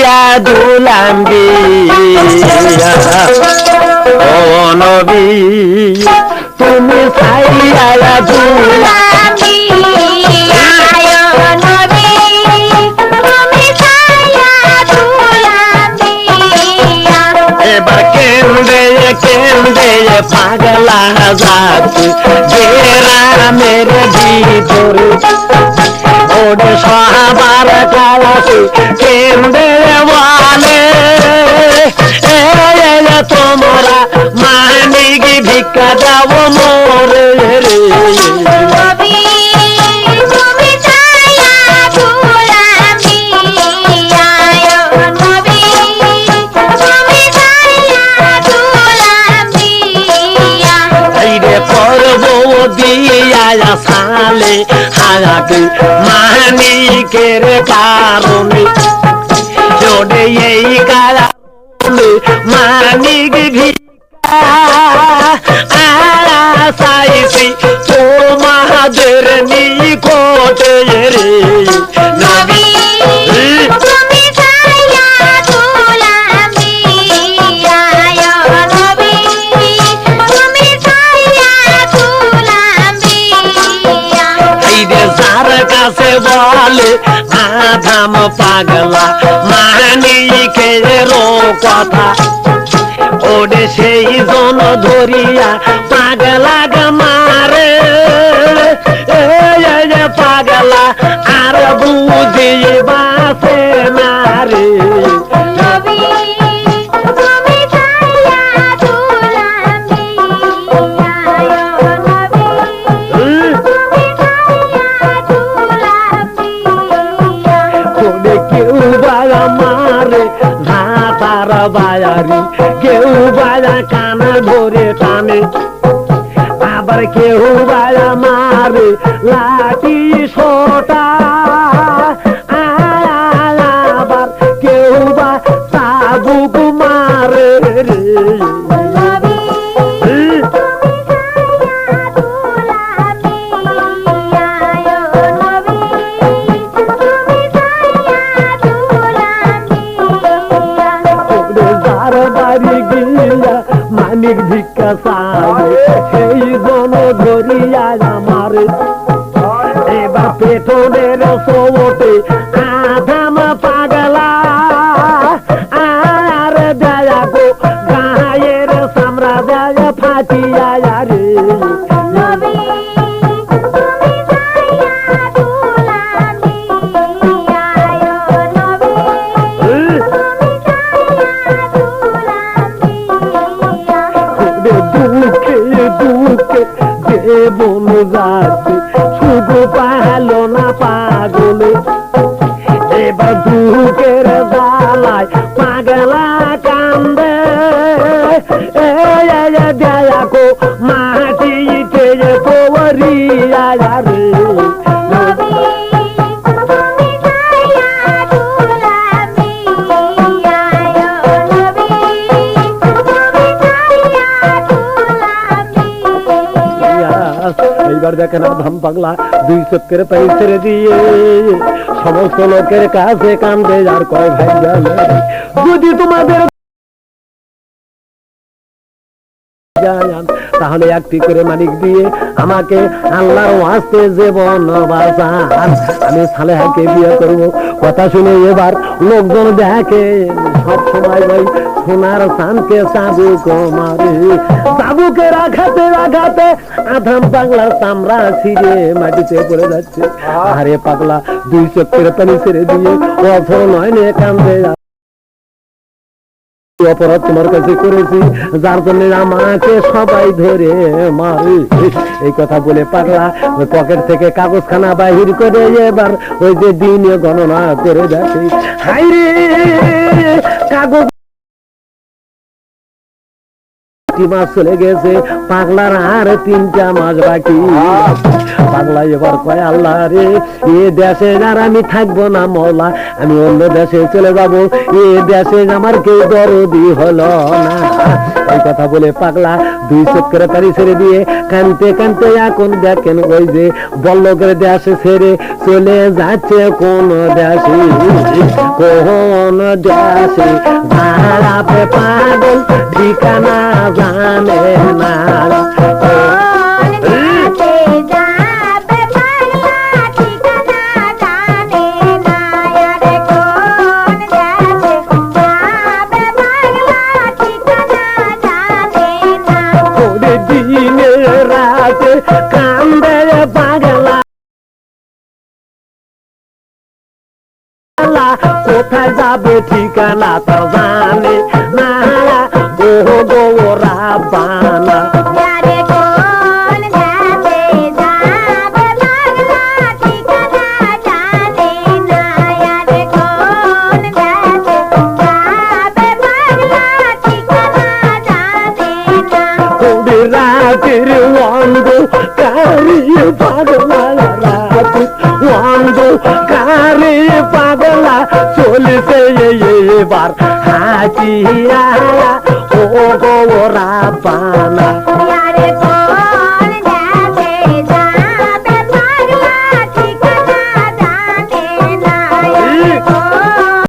সাইয়া দুলাম বিয়া ও নবী তুমি সাইয়া দুলাম বিয়া ও নবী তুমি সাইয়া দুলাম বিয়া এবার কেন্দে কেন্দে পাগলা যাচ্ছে গ্রামের ভিতরে ওরে সবার কাছে কেন্দে বলে তোমরা মানিক ভিক্ষা দাও মোরে রে সালে হায়াতে মানিকের কারণে জোড়ে এই কারণে মানিক ভিক্ষা চাইছি তোমাদের নিকটে রে নবী তুমি সাইয়া দুলাম বিয়া ও নবী তুমি সাইয়া দুলাম বিয়া এইরে যার কাছে বলে আধাম পাগলা মানিকের কথা ওরে সেই জন ধরিয়া পাগলা মারে পাগলা আর বুঝি বাসে মারে কেউ বাবা মারে ধাতার বায়ারি কেউ বাজা কানা ধরে টানে আবার কেউ বাজা মারে লাঠি সোটা আবার কেউ বা চাবুক মারে রে মানিক ভিক্ষা চাই সেই জন ধরিয়া আমারে এবার পেটনের চোটে আধাম পাগলা আর দেয়া গো গায়ের চামড়া দেয়া ফাটিয়া রে বনু যাচ্ছে শুধু পালো না পাগলে এবার দুঃখের জ্বালায় পাগলা কান্দে দেয়া গো মাটিতে পরিয়া রে এইবার দেখেন আধাম পাগলা দুই চোখের পানি ছেড়ে দিয়ে সমস্ত লোকের কাছে কান্দে আর কয় ভাই জানে যদি তোমাদের তাহলে একটি করে মানিক দিয়ে আমাকে আল্লাহর ওয়াস্তে জীবন বাঁচান আমি সালেহাকে বিয়ে করব কথা শুনে এবার লোকজন দেখে সব সময় ভাই সোনার চাঁদকে চাবুক মারে চাবুকের আঘাতে আঘাতে আধাম পাগলার চামড়া ছিঁড়ে মাটিতে পড়ে যাচ্ছে আরে পাগলা দুই চোখের পানি ছেড়ে দিয়ে অথর নয়নে কান্দে অপরাধ তোমার কাছে করেছি যার জন্য আমাকে সবাই ধরে মারে এই কথা বলে পাগলা ওই পকেট থেকে কাগজখানা বাহির করে এবার ওই যে দিন গণনা করে দেখে হাইরে কাগজ 6টি মাস চলে গেছে, পাগলার আর 3টা মাস বাকি। পাগলা এবার কয় আল্লাহ রে, এ দেশে আর আমি থাকবো না মওলা, আমি অন্য দেশে চলে যাব, এ দেশে আমার কেউ দরদি হলো না। এই কথা বলে পাগলা 2 চক্করে তারি ছেড়ে দিয়ে কানতে কানতে এখন দেখেন ওই যে বল্লকের দেশে ছেড়ে চলে যাচ্ছে কোন দেশে, কোন দেশে দাঁড়াবে পাগল ঠিকানা জানে না। দিনে রাতে কান্দে পাগলা, কোথায় যাবে ঠিকানা তো জানে না, ও গো রাব্বানা। রাতের অন্ধকারে পাগলা, রাতের অন্ধকারে পাগলা চলছে এবার হাসিয়া, ও গো রাব্বানা।